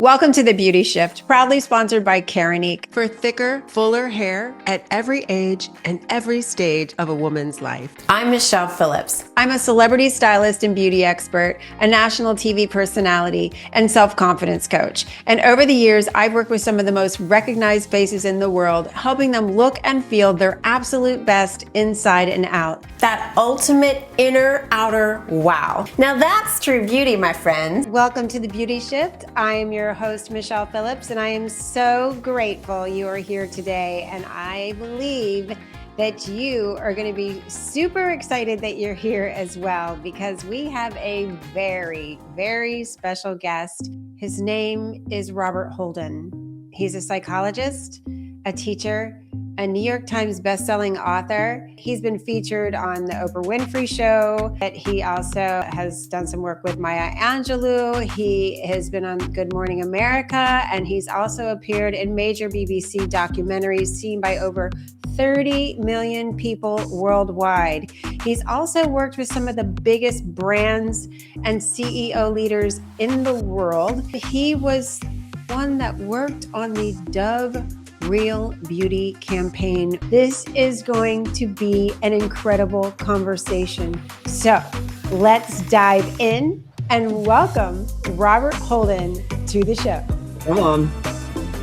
Welcome to The Beauty Shift, proudly sponsored by Critic. For thicker, fuller hair at every age and every stage of a woman's life. I'm Michelle Phillips. I'm a celebrity stylist and beauty expert, a national TV personality, and self-confidence coach. And over the years, I've worked with some of the most recognized faces in the world, helping them look and feel their absolute best inside and out. That ultimate inner outer wow. Now that's true beauty, my friends. Welcome to The Beauty Shift. I am your host, Michelle Phillips, and I am so grateful you are here today. And I believe that you are going to be super excited that you're here as well, because we have a very, very special guest. His name is Robert Holden. He's a psychologist, a teacher, a New York Times bestselling author. He's been featured on the Oprah Winfrey Show. He also has done some work with Maya Angelou. He has been on Good Morning America, and he's also appeared in major BBC documentaries seen by over 30 million people worldwide. He's also worked with some of the biggest brands and CEO leaders in the world. He was one that worked on the Dove Real Beauty campaign. This is going to be an incredible conversation. So let's dive in and welcome Robert Holden to the show. Come on,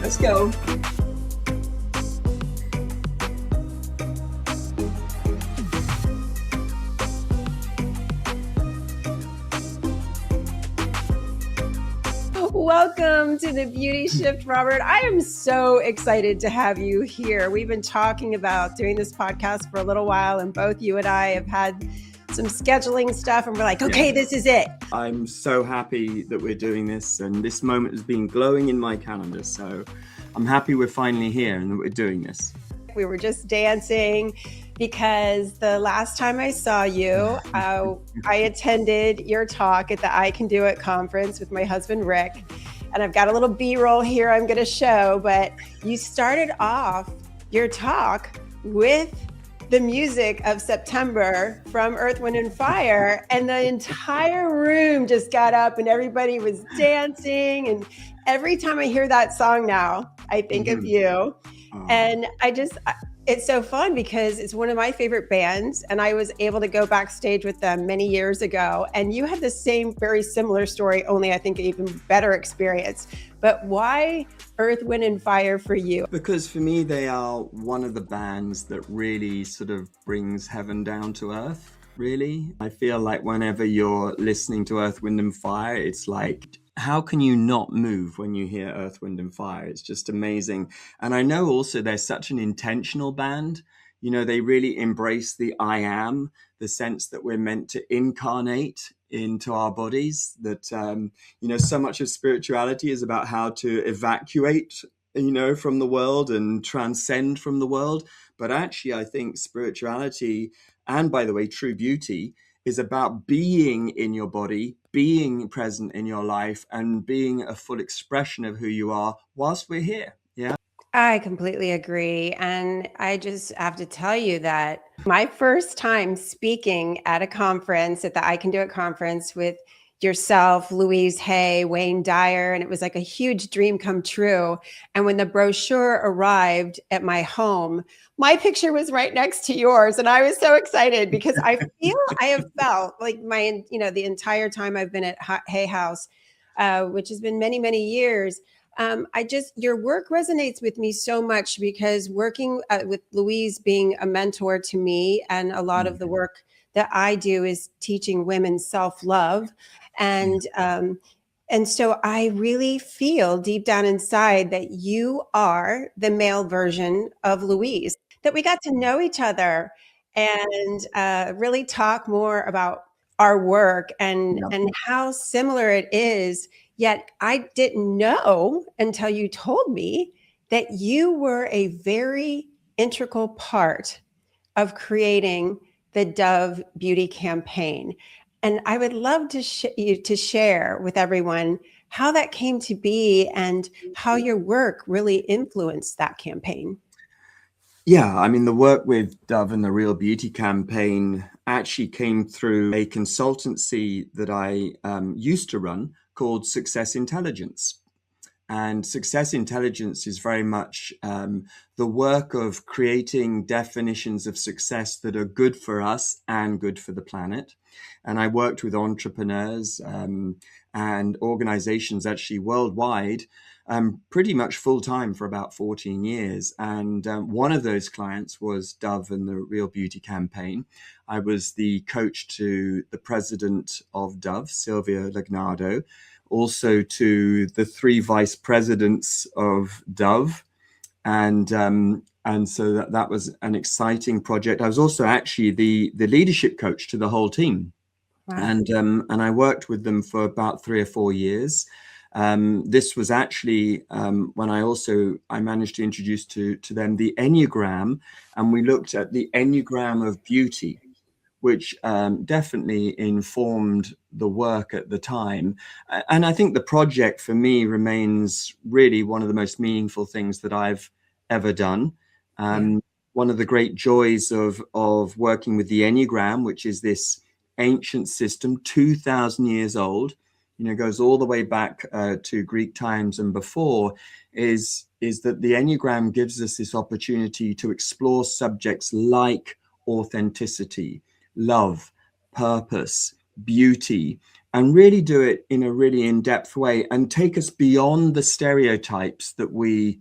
let's go. Welcome to the Beauty Shift, Robert. I am so excited to have you here. We've been talking about doing this podcast for a little while, and both you and I have had some scheduling stuff, and we're like, okay, this is it. I'm so happy that we're doing this, and this moment has been glowing in my calendar. So I'm happy we're finally here and that we're doing this. We were just dancing because the last time I saw you, I attended your talk at the I Can Do It conference with my husband, Rick. And I've got a little B-roll here I'm going to show, but you started off your talk with the music of September from Earth, Wind, and Fire. And the entire room just got up and everybody was dancing. And every time I hear that song now, I think of you. And it's so fun because it's one of my favorite bands, and I was able to go backstage with them many years ago. And you had the same, very similar story, only I think even better experience. But why Earth, Wind, and Fire for you? Because for me, they are one of the bands that really sort of brings heaven down to earth, really. I feel like whenever you're listening to Earth, Wind, and Fire, it's like, how can you not move when you hear Earth, Wind, and Fire? It's just amazing. And I know also they're such an intentional band. You know, they really embrace the I am, the sense that we're meant to incarnate into our bodies, that, so much of spirituality is about how to evacuate, from the world and transcend from the world. But actually, I think spirituality, and by the way, true beauty, is about being in your body, being present in your life, and being a full expression of who you are whilst we're here. Yeah. I completely agree. And I just have to tell you that my first time speaking at a conference, at the I Can Do It conference with yourself, Louise Hay, Wayne Dyer, and it was like a huge dream come true. And when the brochure arrived at my home, my picture was right next to yours. And I was so excited because I have felt like the entire time I've been at Hay House, which has been many, many years. Your work resonates with me so much because working with Louise being a mentor to me, and a lot of the work that I do is teaching women self-love. And so I really feel deep down inside that you are the male version of Louise, that we got to know each other and really talk more about our work and how similar it is. Yet I didn't know until you told me that you were a very integral part of creating the Dove Beauty campaign. And I would love to you to share with everyone how that came to be and how your work really influenced that campaign. Yeah, I mean, the work with Dove and the Real Beauty campaign actually came through a consultancy that I used to run called Success Intelligence. And success intelligence is very much the work of creating definitions of success that are good for us and good for the planet. And I worked with entrepreneurs and organizations actually worldwide, pretty much full time for about 14 years. And one of those clients was Dove and the Real Beauty campaign. I was the coach to the president of Dove, Silvia Legnardo, also to the 3 vice presidents of Dove. And so that was an exciting project. I was also actually the leadership coach to the whole team. Wow. And I worked with them for about 3 or 4 years. This was actually when I managed to introduce to them the Enneagram, and we looked at the Enneagram of beauty, which definitely informed the work at the time. And I think the project for me remains really one of the most meaningful things that I've ever done. One of the great joys of working with the Enneagram, which is this ancient system, 2,000 years old, goes all the way back to Greek times and before, is that the Enneagram gives us this opportunity to explore subjects like authenticity, love, purpose, beauty, and really do it in a really in-depth way and take us beyond the stereotypes that we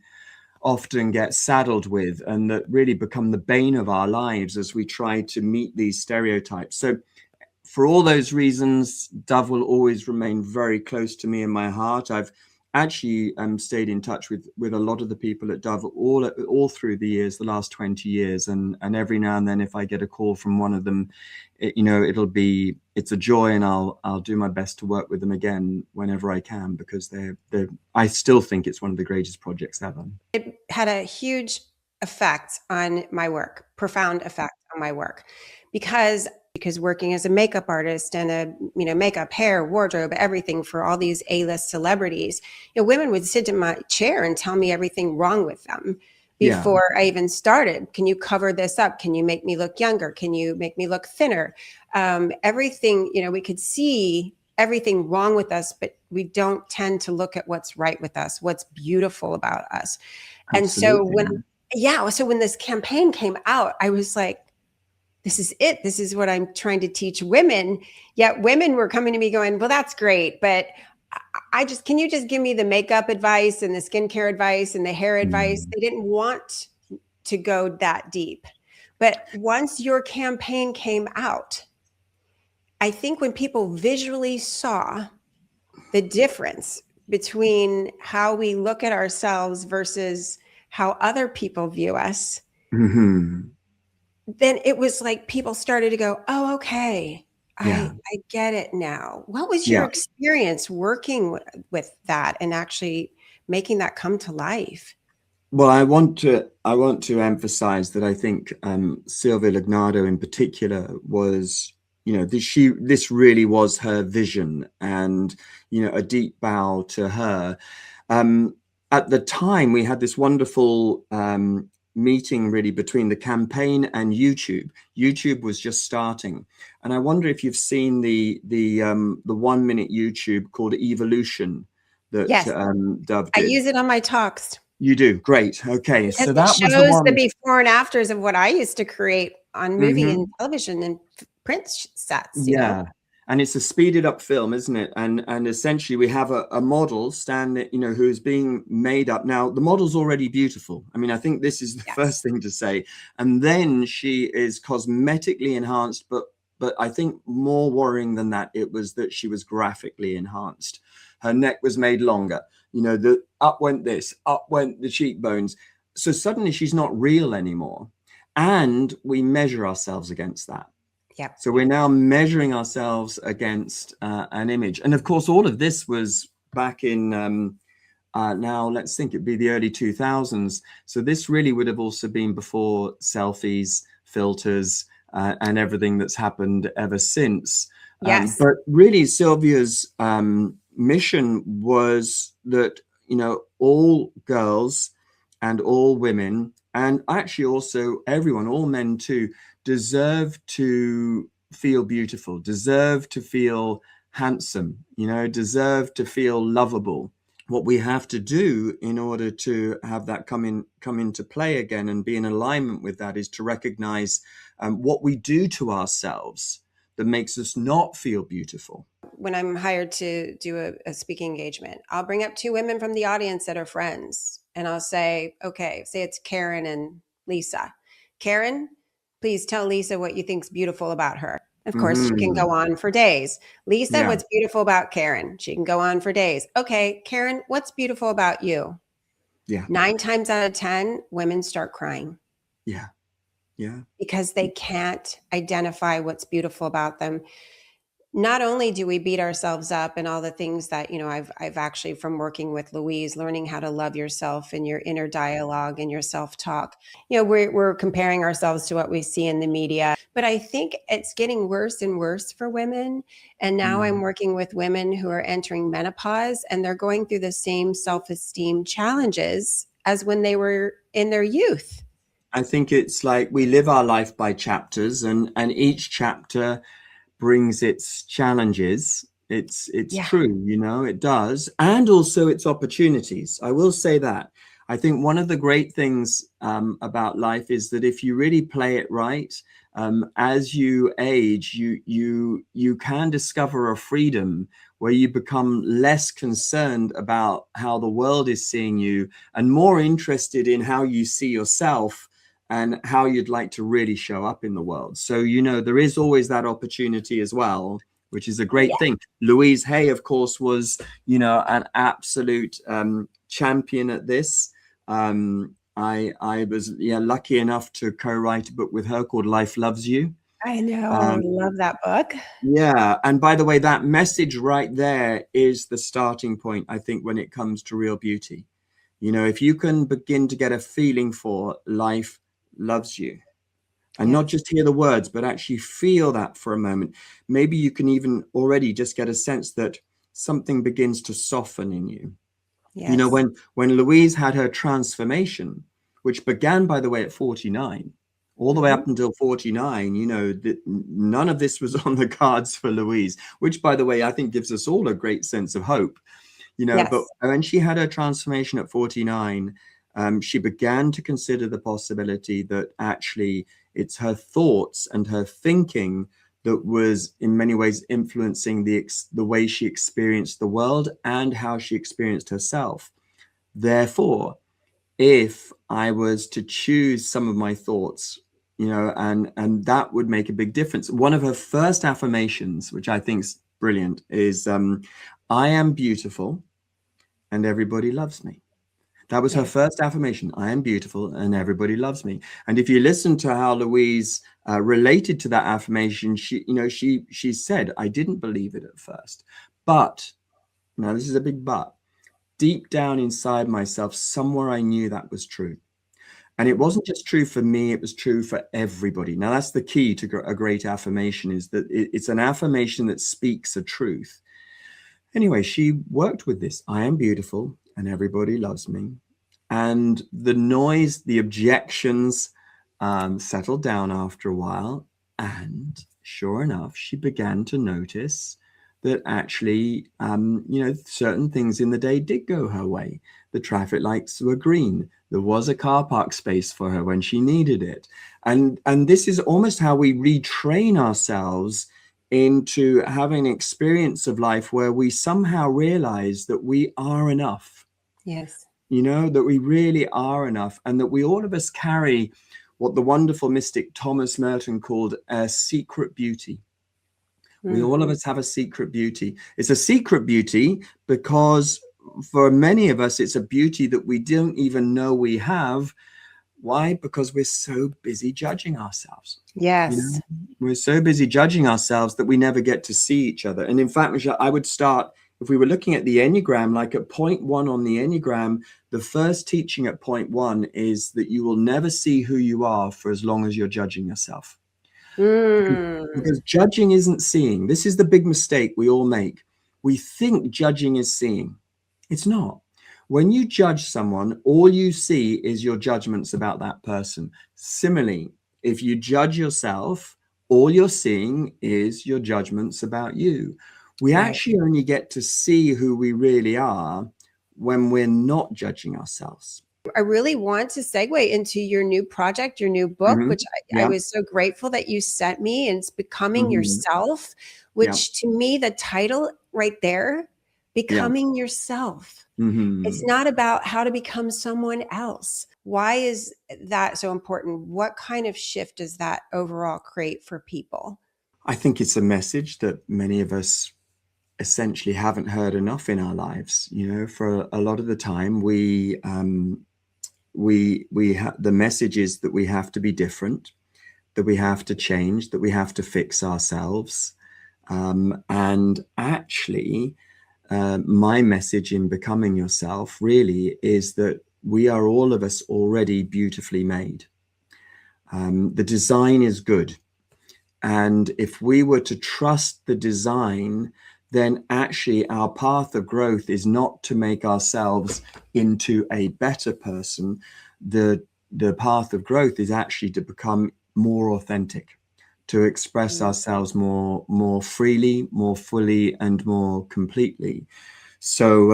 often get saddled with and that really become the bane of our lives as we try to meet these stereotypes. So for all those reasons, Dove will always remain very close to me in my heart. I've actually stayed in touch with a lot of the people at Dove all through the years, the last 20 years. And every now and then, if I get a call from one of them, it's a joy, and I'll do my best to work with them again whenever I can, because I still think it's one of the greatest projects ever. It had a huge effect on my work, profound effect on my work, because working as a makeup artist and a makeup, hair, wardrobe, everything for all these A-list celebrities, women would sit in my chair and tell me everything wrong with them before I even started. Can you cover this up? Can you make me look younger? Can you make me look thinner? Everything, we could see everything wrong with us, but we don't tend to look at what's right with us, what's beautiful about us. Absolutely. And so when this campaign came out, I was like, this is it. This is what I'm trying to teach women. Yet women were coming to me going, well, that's great, but can you just give me the makeup advice and the skincare advice and the hair advice? They didn't want to go that deep. But once your campaign came out, I think when people visually saw the difference between how we look at ourselves versus how other people view us, then it was like people started to go, oh, okay, I get it now. What was your experience working with that and actually making that come to life? Well, I want to emphasize that I think Silvia Legnardo in particular was, this really was her vision, and, a deep bow to her. At the time, we had this wonderful meeting really between the campaign and YouTube. YouTube was just starting, and I wonder if you've seen the 1 minute YouTube called Evolution that Dove did. I use it on my talks. You do? Great. Okay, because so that shows was the before and afters of what I used to create on movie and television and print sets. You know? And it's a speeded up film, isn't it? And essentially we have a model stand, who is being made up. Now, the model's already beautiful. I mean, I think this is the first thing to say. And then she is cosmetically enhanced, but I think more worrying than that, it was that she was graphically enhanced. Her neck was made longer. Up went this, up went the cheekbones. So suddenly she's not real anymore. And we measure ourselves against that. Yeah. So we're now measuring ourselves against an image. And of course, all of this was back in, now let's think, it'd be the early 2000s. So this really would have also been before selfies, filters, and everything that's happened ever since. Yes. But really, Sylvia's mission was that, all girls and all women, and actually also everyone, all men too, deserve to feel beautiful, deserve to feel handsome, deserve to feel lovable. what we have to do in order to have that come into play again and be in alignment with that is to recognize what we do to ourselves that makes us not feel beautiful. When I'm hired to do a speaking engagement, I'll bring up two women from the audience that are friends, and I'll say, okay, say it's Karen and Lisa. Karen, please tell Lisa what you think's beautiful about her. Of course, she can go on for days. Lisa, Yeah, what's beautiful about Karen? She can go on for days. Okay, Karen, what's beautiful about you? yeah, 9 times out of 10, women start crying yeah, yeah. because they can't identify what's beautiful about them. Not only do we beat ourselves up and all the things that, I've actually, from working with Louise, learning how to love yourself and your inner dialogue and your self-talk, we're comparing ourselves to what we see in the media, but I think it's getting worse and worse for women. And now I'm working with women who are entering menopause, and they're going through the same self-esteem challenges as when they were in their youth. I think it's like we live our life by chapters, and each chapter brings its challenges. It's Yeah. true, it does, and also its opportunities. I will say that. I think one of the great things about life is that if you really play it right, as you age, you can discover a freedom where you become less concerned about how the world is seeing you and more interested in how you see yourself and how you'd like to really show up in the world. So, there is always that opportunity as well, which is a great thing. Louise Hay, of course, was, an absolute champion at this. I was lucky enough to co-write a book with her called Life Loves You. I know. I love that book. Yeah. And by the way, that message right there is the starting point, I think, when it comes to real beauty. If you can begin to get a feeling for life loves you, and not just hear the words, but actually feel that for a moment, maybe you can even already just get a sense that something begins to soften in you. Yes. When Louise had her transformation, which began, by the way, at 49, all the way up until 49, none of this was on the cards for Louise, which, by the way, I think gives us all a great sense of hope. But when she had her transformation at 49, she began to consider the possibility that actually it's her thoughts and her thinking that was in many ways influencing the way she experienced the world and how she experienced herself. Therefore, if I was to choose some of my thoughts, and that would make a big difference. One of her first affirmations, which I think is brilliant, is I am beautiful and everybody loves me. That was her first affirmation. I am beautiful and everybody loves me. And if you listen to how Louise related to that affirmation, she said, I didn't believe it at first, but now this is a big but, deep down inside myself, somewhere I knew that was true. And it wasn't just true for me, it was true for everybody. Now that's the key to a great affirmation, is that it's an affirmation that speaks a truth. Anyway, she worked with this. I am beautiful and everybody loves me. And the noise, the objections settled down after a while. And sure enough, she began to notice that actually, certain things in the day did go her way. The traffic lights were green. There was a car park space for her when she needed it. And this is almost how we retrain ourselves into having an experience of life where we somehow realize that we are enough. Yes. That we really are enough, and that we all of us carry what the wonderful mystic Thomas Merton called a secret beauty. We all of us have a secret beauty. It's a secret beauty because for many of us, it's a beauty that we don't even know we have. Why? Because we're so busy judging ourselves. Yes. We're so busy judging ourselves that we never get to see each other. And in fact, Michelle, I would start, if we were looking at the Enneagram, like at point 1 on the Enneagram, the first teaching at point 1 is that you will never see who you are for as long as you're judging yourself. Because judging isn't seeing. This is the big mistake we all make. We think judging is seeing. It's not. When you judge someone, all you see is your judgments about that person. Similarly, if you judge yourself, all you're seeing is your judgments about you. We actually only get to see who we really are when we're not judging ourselves. I really want to segue into your new project, your new book, Mm-hmm. which I Yeah. was so grateful that you sent me. And it's Becoming Mm-hmm. Yourself, Yeah. which to me, the title right there, Yeah. Becoming Yourself. Mm-hmm. It's not about how to become someone else. Why is that so important? What kind of shift does that overall create for people? I think it's a message that many of us essentially haven't heard enough in our lives. You know, for a lot of the time, the message is that we have to be different, that we have to change, that we have to fix ourselves. And actually, my message in Becoming Yourself really is that we are all of us already beautifully made. The design is good. And if we were to trust the design, then actually our path of growth is not to make ourselves into a better person. The path of growth is actually to become more authentic, to express ourselves more freely, more fully, and more completely. So,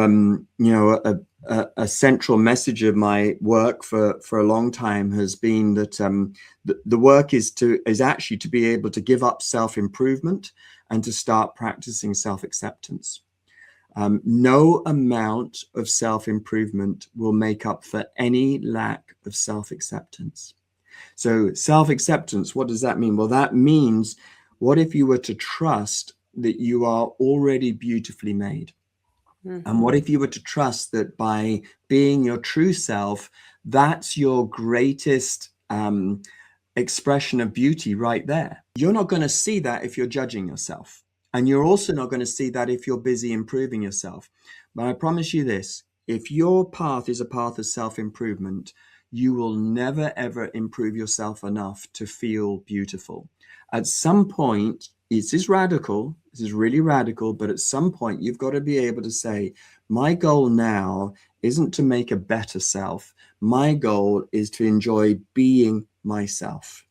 a central message of my work for a long time has been that the work is actually to be able to give up self-improvement and to start practicing self-acceptance. No amount of self-improvement will make up for any lack of self-acceptance. So self-acceptance, what does that mean? Well, that means, what if you were to trust that you are already beautifully made? And what if you were to trust that by being your true self, that's your greatest expression of beauty right there? You're not going to see that if you're judging yourself. And you're also not going to see that if you're busy improving yourself. But I promise you this, if your path is a path of self-improvement, you will never, ever improve yourself enough to feel beautiful. At some point, this is radical, this is really radical, but at some point, you've got to be able to say, my goal now isn't to make a better self. My goal is to enjoy being myself.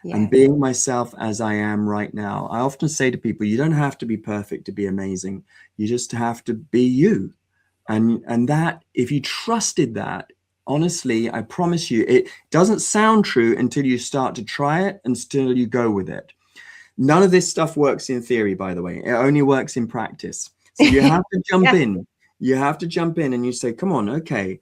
Yes. And being myself as I am right now. I often say to people, you don't have to be perfect to be amazing. You just have to be you. And that, if you trusted that, honestly, I promise you, it doesn't sound true until you start to try it and still you go with it. None of this stuff works in theory, by the way. It only works in practice. So you have to jump in. You have to jump in and you say, come on, okay,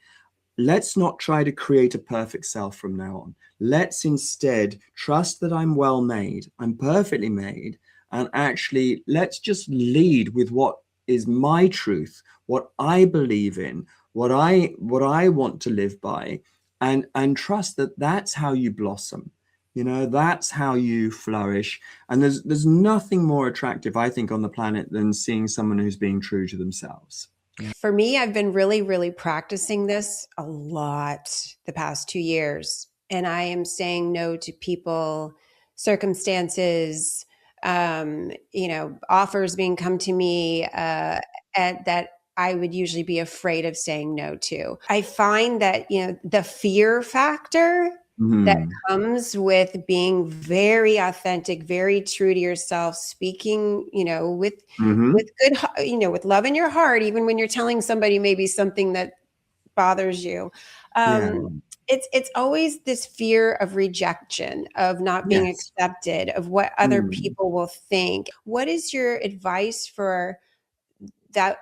let's not try to create a perfect self from now on. Let's instead trust that I'm well made. I'm perfectly made. And actually, let's just lead with what is my truth, what I believe in, what I want to live by, and trust that that's how you blossom. You know, that's how you flourish. And there's nothing more attractive, I think, on the planet than seeing someone who's being true to themselves. For me, I've been really, really practicing this a lot the past 2 years. And I am saying no to people, circumstances, offers being come to me that I would usually be afraid of saying no to. I find that, the fear factor that comes with being very authentic, very true to yourself, speaking, with good, with love in your heart, even when you're telling somebody maybe something that bothers you. Yeah. It's always this fear of rejection, of not being Yes. accepted, of what other people will think. What is your advice for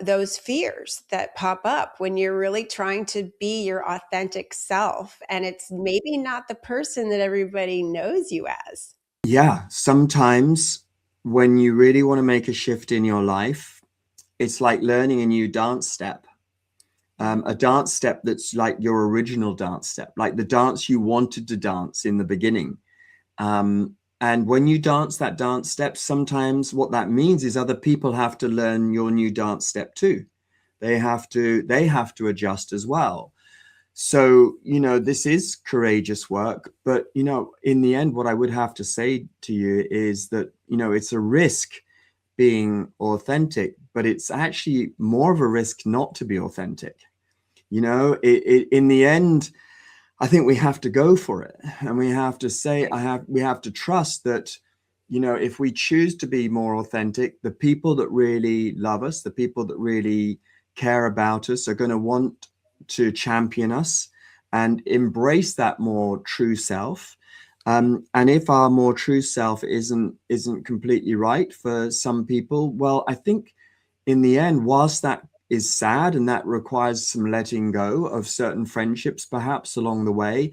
those fears that pop up when you're really trying to be your authentic self and it's maybe not the person that everybody knows you as? Yeah, sometimes when you really want to make a shift in your life, it's like learning a new dance step. A dance step that's like your original dance step, like the dance you wanted to dance in the beginning. And when you dance that dance step, sometimes what that means is other people have to learn your new dance step too. They have to adjust as well. So, this is courageous work, but, in the end, what I would have to say to you is that, it's a risk being authentic, but it's actually more of a risk not to be authentic. In the end, I think we have to go for it, and we have to say, we have to trust that, if we choose to be more authentic, the people that really love us, the people that really care about us, are going to want to champion us and embrace that more true self. And if our more true self isn't completely right for some people, well, I think in the end, whilst that is sad and that requires some letting go of certain friendships perhaps along the way,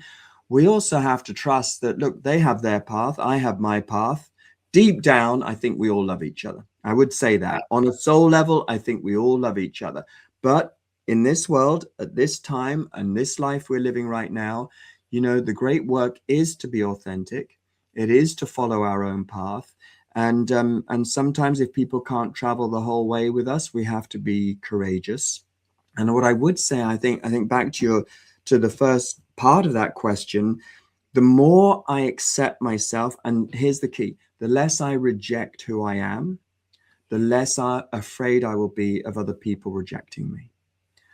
we also have to trust that, look, they have their path, I have my path. Deep down, I think we all love each other. I would say that on a soul level, I think we all love each other. But in this world, at this time and this life we're living right now, you know, the great work is to be authentic. It is to follow our own path. And sometimes if people can't travel the whole way with us, we have to be courageous. And what I would say, I think back to the first part of that question, the more I accept myself, and here's the key, the less I reject who I am, the less afraid I will be of other people rejecting me.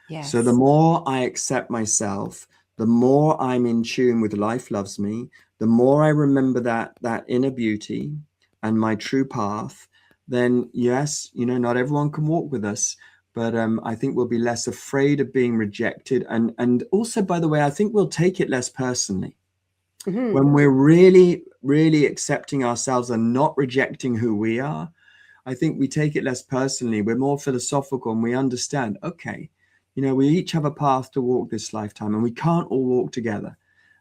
Yes. So the more I accept myself, the more I'm in tune with life loves me, the more I remember that inner beauty and my true path, then yes, you know, not everyone can walk with us, but I think we'll be less afraid of being rejected. And also, by the way, I think we'll take it less personally. Mm-hmm. When we're really, really accepting ourselves and not rejecting who we are, I think we take it less personally. We're more philosophical and we understand, okay, you know, we each have a path to walk this lifetime and we can't all walk together.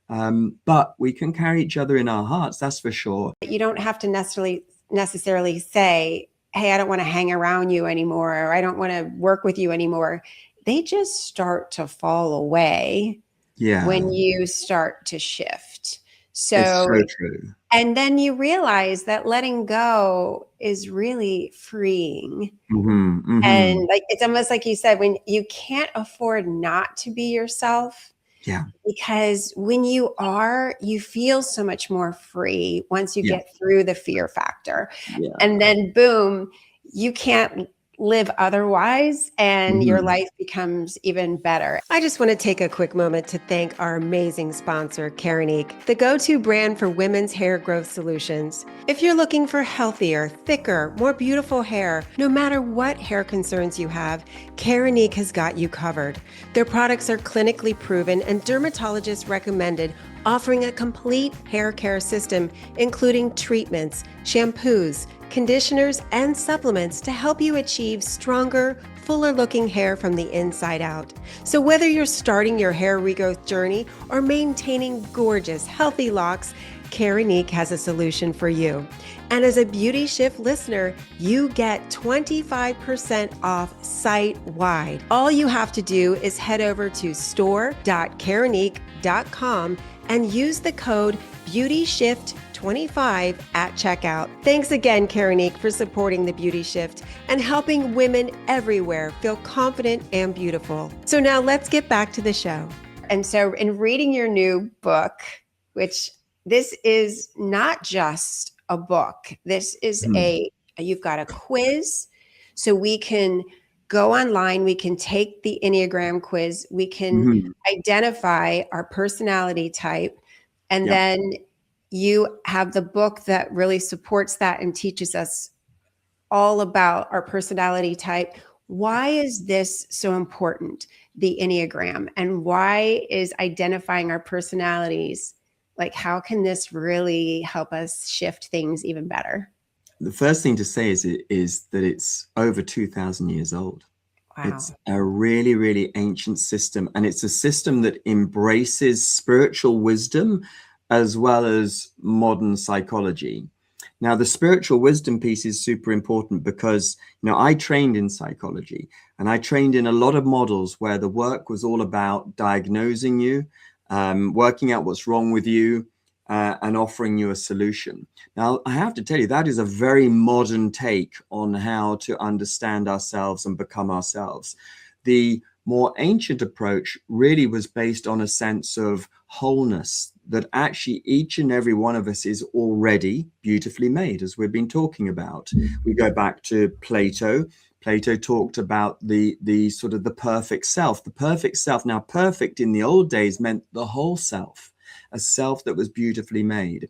But we can carry each other in our hearts, that's for sure. You don't have to necessarily say, hey, I don't want to hang around you anymore, or I don't want to work with you anymore. They just start to fall away when you start to shift. So, it's so true. And then you realize that letting go is really freeing. Mm-hmm, mm-hmm. And like, it's almost like you said, when you can't afford not to be yourself. Yeah. Because when you are, you feel so much more free once you get through the fear factor. Yeah. And then boom, you can't live otherwise, and your life becomes even better. I just want to take a quick moment to thank our amazing sponsor, Keranique, the go-to brand for women's hair growth solutions. If you're looking for healthier, thicker, more beautiful hair, no matter what hair concerns you have, Keranique has got you covered. Their products are clinically proven and dermatologist recommended, offering a complete hair care system, including treatments, shampoos, conditioners, and supplements to help you achieve stronger, fuller looking hair from the inside out. So whether you're starting your hair regrowth journey or maintaining gorgeous, healthy locks, Keranique has a solution for you. And as a Beauty Shift listener, you get 25% off site-wide. All you have to do is head over to store.keranique.com and use the code BeautyShift25 at checkout. Thanks again, Keranique, for supporting the Beauty Shift and helping women everywhere feel confident and beautiful. So now let's get back to the show. And so in reading your new book, which this is not just a book, this is you've got a quiz. So we can go online, we can take the Enneagram quiz, we can identify our personality type, and then you have the book that really supports that and teaches us all about our personality type. Why is this so important, the Enneagram? And why is identifying our personalities, like, how can this really help us shift things even better? The first thing to say is that it's over 2,000 years old. Wow. It's a really, really ancient system. And it's a system that embraces spiritual wisdom as well as modern psychology. Now, the spiritual wisdom piece is super important because, you know, I trained in psychology and I trained in a lot of models where the work was all about diagnosing you, working out what's wrong with you, and offering you a solution. Now, I have to tell you, that is a very modern take on how to understand ourselves and become ourselves. The more ancient approach really was based on a sense of wholeness, that actually each and every one of us is already beautifully made, as we've been talking about. We go back to Plato. Plato talked about the sort of the perfect self. The perfect self. Now, perfect in the old days meant the whole self. a self that was beautifully made.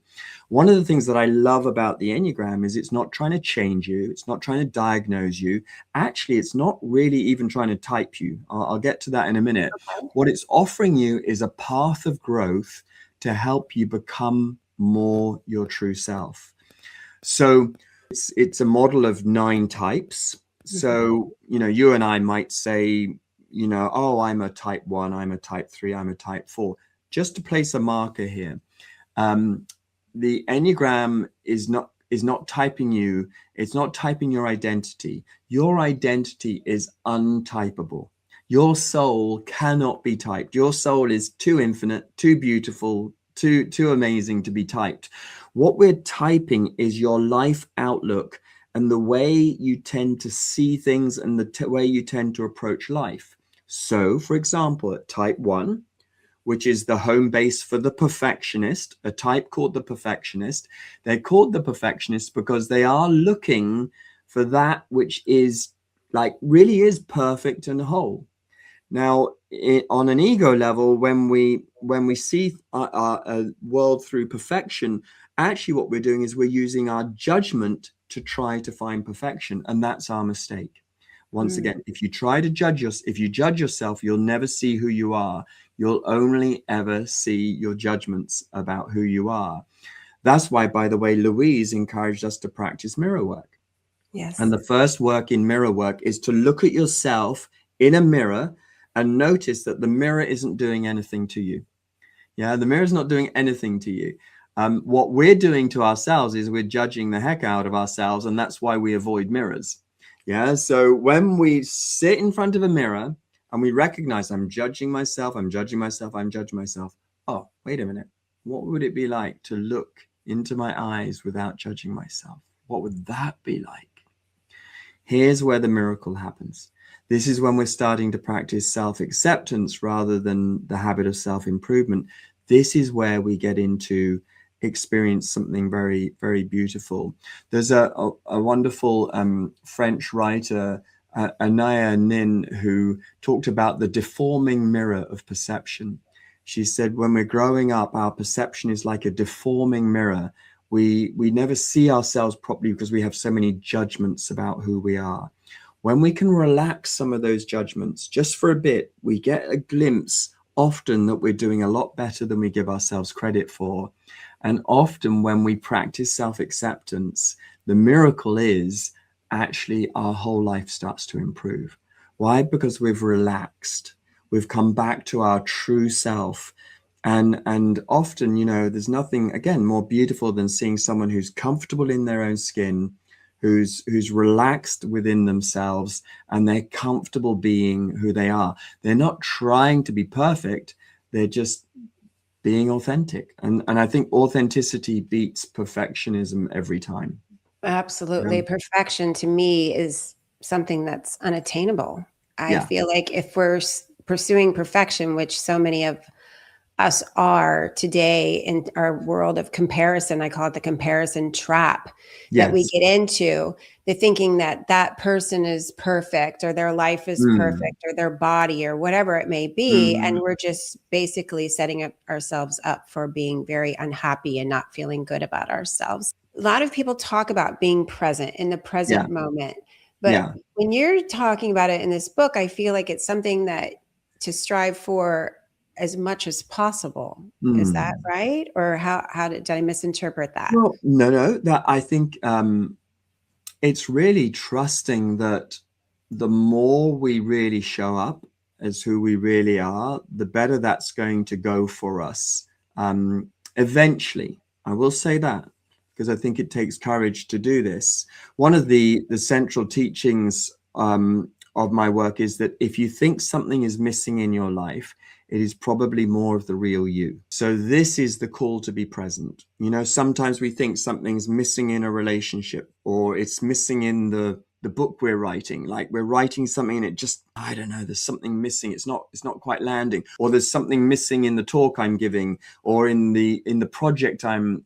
One of the things that I love about the Enneagram is it's not trying to change you. It's not trying to diagnose you. Actually, it's not really even trying to type you. I'll get to that in a minute. What it's offering you is a path of growth to help you become more your true self. So it's a model of 9 types. So, you and I might say, oh, I'm a type 1, I'm a type 3, I'm a type 4. Just to place a marker here. The Enneagram is not typing you. It's not typing your identity. Your identity is untypable. Your soul cannot be typed. Your soul is too infinite, too beautiful, too amazing to be typed. What we're typing is your life outlook and the way you tend to see things and the way you tend to approach life. So, for example, at type 1, which is the home base for the perfectionist, a type called the perfectionist. They're called the perfectionist because they are looking for that which is really is perfect and whole. Now, on an ego level, when we see a world through perfection, actually what we're doing is we're using our judgment to try to find perfection, and that's our mistake. Once again, if you judge yourself, you'll never see who you are. You'll only ever see your judgments about who you are. That's why, by the way, Louise encouraged us to practice mirror work. Yes. And the first work in mirror work is to look at yourself in a mirror and notice that the mirror isn't doing anything to you. Yeah, the mirror is not doing anything to you. What we're doing to ourselves is we're judging the heck out of ourselves, and that's why we avoid mirrors. Yeah, so when we sit in front of a mirror and we recognize I'm judging myself, I'm judging myself, I'm judging myself. Oh, wait a minute. What would it be like to look into my eyes without judging myself? What would that be like? Here's where the miracle happens. This is when we're starting to practice self-acceptance rather than the habit of self-improvement. This is where we get into experience something very, very beautiful. There's a wonderful French writer, Anaya Nin, who talked about the deforming mirror of perception. She said, when we're growing up, our perception is like a deforming mirror. We never see ourselves properly because we have so many judgments about who we are. When we can relax some of those judgments just for a bit, we get a glimpse often that we're doing a lot better than we give ourselves credit for. And often when we practice self-acceptance, the miracle is actually our whole life starts to improve. Why? Because we've relaxed. We've come back to our true self. And often, there's nothing, again, more beautiful than seeing someone who's comfortable in their own skin, who's relaxed within themselves, and they're comfortable being who they are. They're not trying to be perfect. They're just being authentic. And I think authenticity beats perfectionism every time. Absolutely. Yeah. Perfection to me is something that's unattainable. I feel like if we're pursuing perfection, which so many of us are today in our world of comparison, I call it the comparison trap, that we get into, the thinking that that person is perfect or their life is perfect or their body or whatever it may be. And we're just basically setting ourselves up for being very unhappy and not feeling good about ourselves. A lot of people talk about being present in the present moment. But when you're talking about it in this book, I feel like it's something that to strive for as much as possible. Is that right? Or how did I misinterpret that? Well, no, that I think it's really trusting that the more we really show up as who we really are, the better that's going to go for us. Eventually, I will say that, because I think it takes courage to do this. One of the central teachings of my work is that if you think something is missing in your life, it is probably more of the real you. So this is the call to be present. Sometimes we think something's missing in a relationship, or it's missing in the book we're writing. Like we're writing something and it just, I don't know, there's something missing. It's not quite landing, or there's something missing in the talk I'm giving, or in the project I'm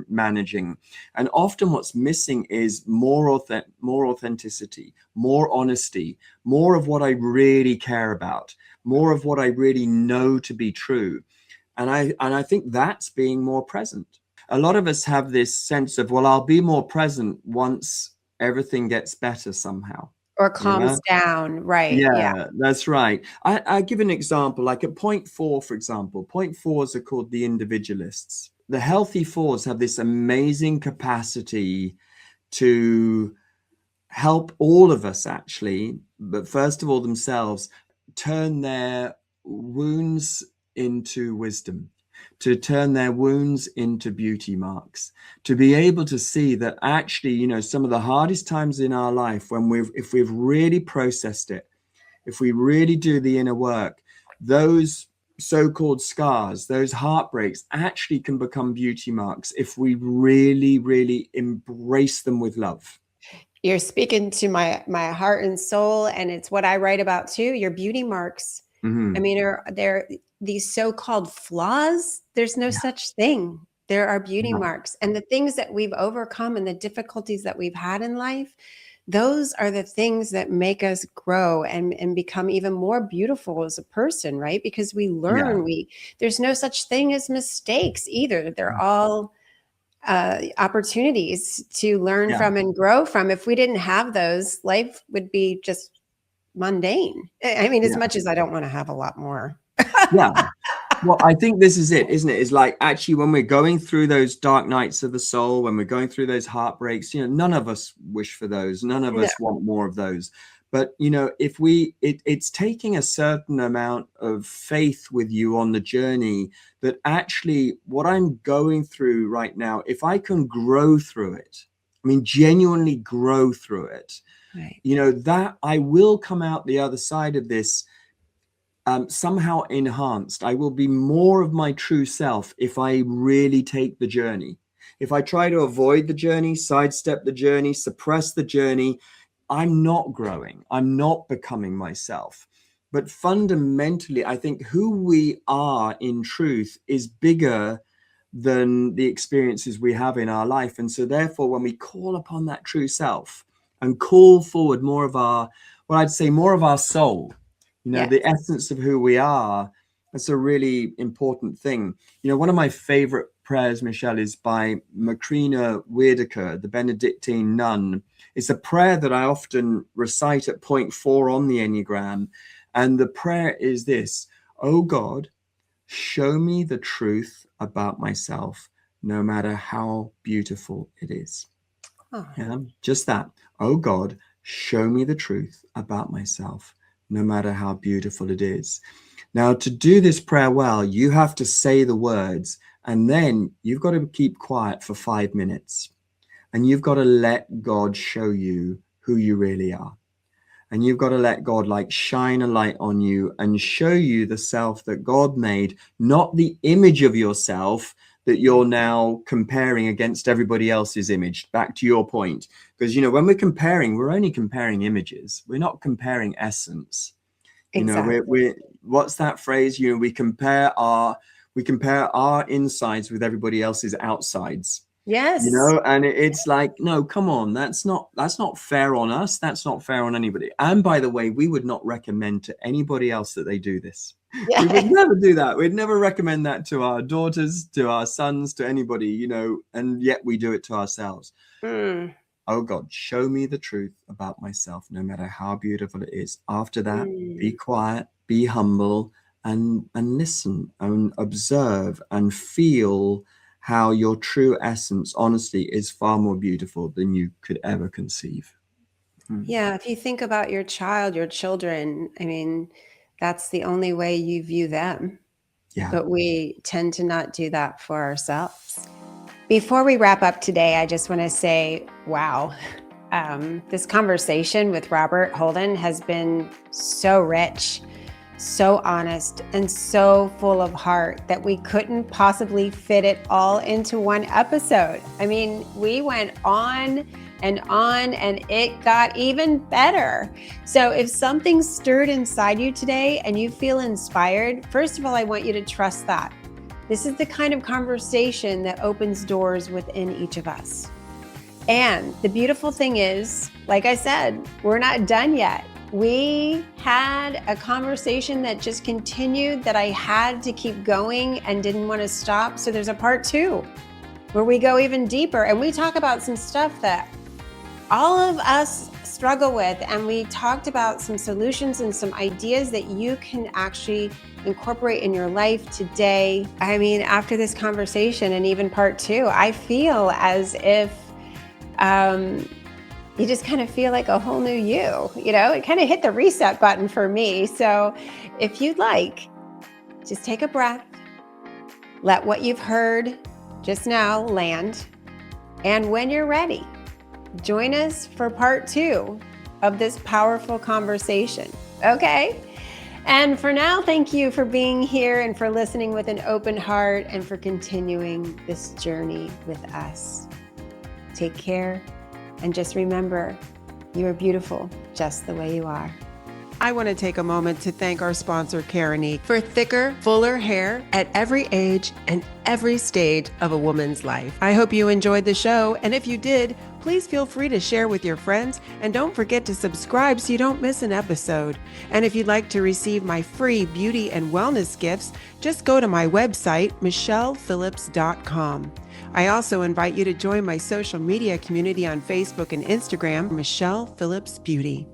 managing. And often what's missing is more authenticity, more honesty, more of what I really care about, more of what I really know to be true. And I think that's being more present. A lot of us have this sense of, well, I'll be more present once everything gets better somehow. Or You know? calms down. Right. Yeah. Yeah, that's right. I give an example, like at point four, for example. Point fours are called the individualists. The healthy fours have this amazing capacity to help all of us, actually, but first of all themselves, turn their wounds into wisdom, to turn their wounds into beauty marks, to be able to see that actually, you know, some of the hardest times in our life, when if we've really processed it, if we really do the inner work, those so-called scars, those heartbreaks actually can become beauty marks if we really, really embrace them with love. You're speaking to my heart and soul, and it's what I write about too. Your beauty marks. Mm-hmm. I mean, they're these so-called flaws. There's no such thing. There are beauty marks, and the things that we've overcome and the difficulties that we've had in life, those are the things that make us grow and become even more beautiful as a person, right? Because we learn. There's no such thing as mistakes either. They're all opportunities to learn from and grow from. If we didn't have those, life would be just mundane. I mean, as much as I don't want to have a lot more. Yeah. Well, I think this is it, isn't it? It's like, actually, when we're going through those dark nights of the soul, when we're going through those heartbreaks, you know, none of us wish for those. None of us want more of those. But, you know, if it's taking a certain amount of faith with you on the journey, that actually what I'm going through right now, if I can grow through it, I mean, genuinely grow through it, you know, that I will come out the other side of this somehow enhanced. I will be more of my true self if I really take the journey. If I try to avoid the journey, sidestep the journey, suppress the journey, I'm not growing. I'm not becoming myself. But fundamentally, I think who we are in truth is bigger than the experiences we have in our life. And so therefore, when we call upon that true self and call forward more of our, well, I'd say more of our soul, you know, the essence of who we are, that's a really important thing. You know, one of my favorite prayers, Michelle, is by Macrina Wiedeker, the Benedictine nun. It's a prayer that I often recite at point 4 on the Enneagram. And the prayer is this: oh God, show me the truth about myself, no matter how beautiful it is. Just that. Oh God, show me the truth about myself, no matter how beautiful it is. Now, to do this prayer well, you have to say the words, and then you've got to keep quiet for 5 minutes. And you've got to let God show you who you really are. And you've got to let God like shine a light on you and show you the self that God made, not the image of yourself that you're now comparing against everybody else's image. Back to your point. Because, you know, when we're comparing, we're only comparing images. We're not comparing essence. Exactly. You know, we're what's that phrase? You know, we compare our insides with everybody else's outsides. Yes. You know, and it's like, no, come on, that's not fair on us. That's not fair on anybody. And by the way, we would not recommend to anybody else that they do this. We would never do that. We'd never recommend that to our daughters, to our sons, to anybody, you know, and yet we do it to ourselves. Oh God, show me the truth about myself, no matter how beautiful it is. After that, be quiet, be humble, and listen and observe and feel how your true essence, honestly, is far more beautiful than you could ever conceive. Yeah, if you think about your child, your children, I mean, that's the only way you view them. Yeah. But we tend to not do that for ourselves. Before we wrap up today, I just want to say, wow, this conversation with Robert Holden has been so rich, so honest, and so full of heart that we couldn't possibly fit it all into one episode. I mean, we went on, and it got even better. So if something stirred inside you today and you feel inspired, first of all, I want you to trust that. This is the kind of conversation that opens doors within each of us. And the beautiful thing is, like I said, we're not done yet. We had a conversation that just continued, that I had to keep going and didn't want to stop. So there's a part 2 where we go even deeper and we talk about some stuff that all of us struggle with. And we talked about some solutions and some ideas that you can actually incorporate in your life today. I mean, after this conversation and even part 2, I feel as if you just kind of feel like a whole new you, it kind of hit the reset button for me. So if you'd like, just take a breath, let what you've heard just now land. And when you're ready, join us for part 2 of this powerful conversation. Okay? And for now, thank you for being here and for listening with an open heart and for continuing this journey with us. Take care. And just remember, you are beautiful just the way you are. I want to take a moment to thank our sponsor, Critic, for thicker, fuller hair at every age and every stage of a woman's life. I hope you enjoyed the show, and if you did, please feel free to share with your friends, and don't forget to subscribe so you don't miss an episode. And if you'd like to receive my free beauty and wellness gifts, just go to my website, michellephillips.com. I also invite you to join my social media community on Facebook and Instagram, Michelle Phillips Beauty.